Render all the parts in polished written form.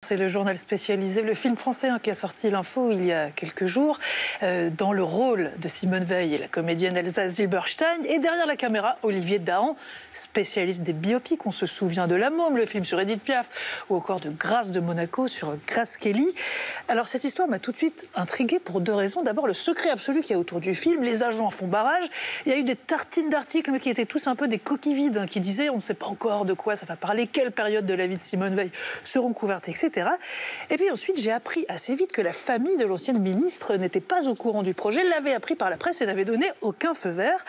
C'est le journal spécialisé, le film français qui a sorti l'info il y a quelques jours, dans le rôle de Simone Veil et la comédienne Elsa Zilberstein. Et derrière la caméra, Olivier Dahan, spécialiste des biopics. On se souvient de La Môme, le film sur Edith Piaf, ou encore de Grâce de Monaco sur Grace Kelly. Alors cette histoire m'a tout de suite intriguée pour deux raisons. D'abord, le secret absolu qu'il y a autour du film. Les agents font barrage. Il y a eu des tartines d'articles, mais qui étaient tous un peu des coquilles vides, qui disaient on ne sait pas encore de quoi ça va parler, quelle période de la vie de Simone Veil seront couvertes, etc. Et puis ensuite, j'ai appris assez vite que la famille de l'ancienne ministre n'était pas au courant du projet, l'avait appris par la presse et n'avait donné aucun feu vert.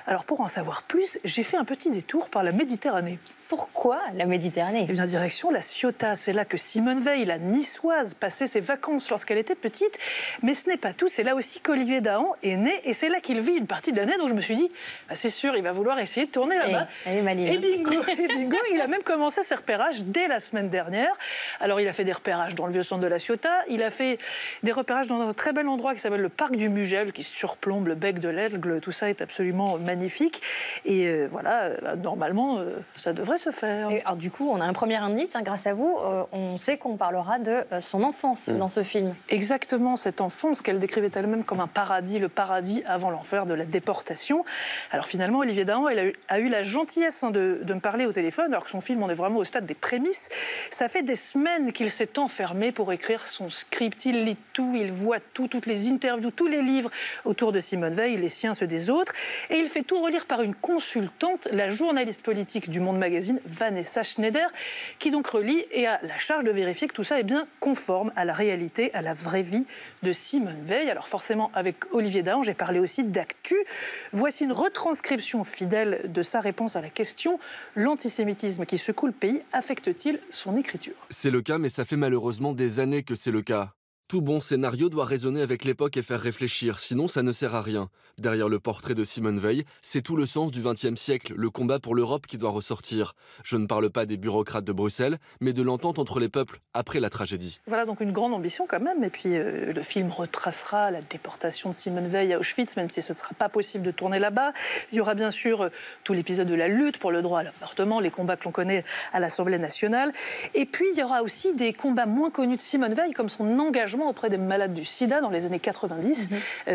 Alors pour en savoir plus, j'ai fait un petit détour par la Méditerranée. Pourquoi la Méditerranée? Eh bien, direction la Ciotat. C'est là que Simone Veil, la niçoise, passait ses vacances lorsqu'elle était petite. Mais ce n'est pas tout. C'est là aussi qu'Olivier Dahan est né. Et c'est là qu'il vit une partie de l'année. Donc je me suis dit, bah, c'est sûr, il va vouloir essayer de tourner là-bas. Elle est maligne. Et bingo, et bingo, il a même commencé ses repérages dès la semaine dernière. Alors il a fait des repérages dans le vieux centre de la Ciotat. Il a fait des repérages dans un très bel endroit qui s'appelle le parc du Mugel, qui surplombe le bec de l'Aigle. Tout ça est absolument magnifique. Et voilà, normalement, ça devrait se faire. Et alors, du coup, on a un premier indice, grâce à vous, on sait qu'on parlera de son enfance dans ce film. Exactement, cette enfance qu'elle décrivait elle-même comme un paradis, le paradis avant l'enfer de la déportation. Alors finalement, Olivier Dahan a eu la gentillesse de me parler au téléphone, alors que son film, on est vraiment au stade des prémices. Ça fait des semaines qu'il s'est enfermé pour écrire son script. Il lit tout, il voit tout, toutes les interviews, tous les livres autour de Simone Veil, les siens, ceux des autres. Et il fait tout relire par une consultante, la journaliste politique du Monde Magazine, Vanessa Schneider, qui donc relit et a la charge de vérifier que tout ça est bien conforme à la réalité, à la vraie vie de Simone Veil. Alors forcément, avec Olivier Dahan, j'ai parlé aussi d'actu. Voici une retranscription fidèle de sa réponse à la question: l'antisémitisme qui secoue le pays affecte-t-il son écriture? C'est le cas, mais ça fait malheureusement des années que c'est le cas. Tout bon scénario doit résonner avec l'époque et faire réfléchir, sinon ça ne sert à rien. Derrière le portrait de Simone Veil, c'est tout le sens du XXe siècle, le combat pour l'Europe qui doit ressortir. Je ne parle pas des bureaucrates de Bruxelles, mais de l'entente entre les peuples après la tragédie. Voilà donc une grande ambition quand même. Et puis le film retracera la déportation de Simone Veil à Auschwitz, même si ce ne sera pas possible de tourner là-bas. Il y aura bien sûr tout l'épisode de la lutte pour le droit à l'avortement, les combats que l'on connaît à l'Assemblée nationale. Et puis il y aura aussi des combats moins connus de Simone Veil, comme son engagement auprès des malades du sida dans les années 90.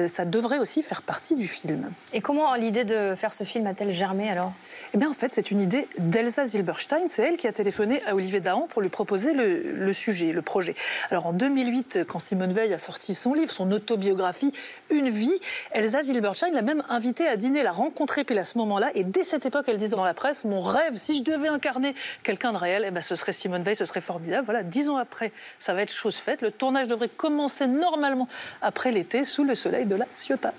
Ça devrait aussi faire partie du film. Et comment l'idée de faire ce film a-t-elle germé alors? Eh bien en fait c'est une idée d'Elsa Zilberstein. C'est elle qui a téléphoné à Olivier Dahan pour lui proposer le sujet, le projet. Alors en 2008, quand Simone Veil a sorti son livre, son autobiographie Une vie, Elsa Zilberstein l'a même invitée à dîner, l'a rencontrée pile à ce moment-là. Et dès cette époque, elle disait dans la presse, mon rêve, si je devais incarner quelqu'un de réel, eh ben, ce serait Simone Veil, ce serait formidable. Voilà, 10 ans après, ça va être chose faite. Le tournage devrait commencer normalement après l'été, sous le soleil de la Ciotat.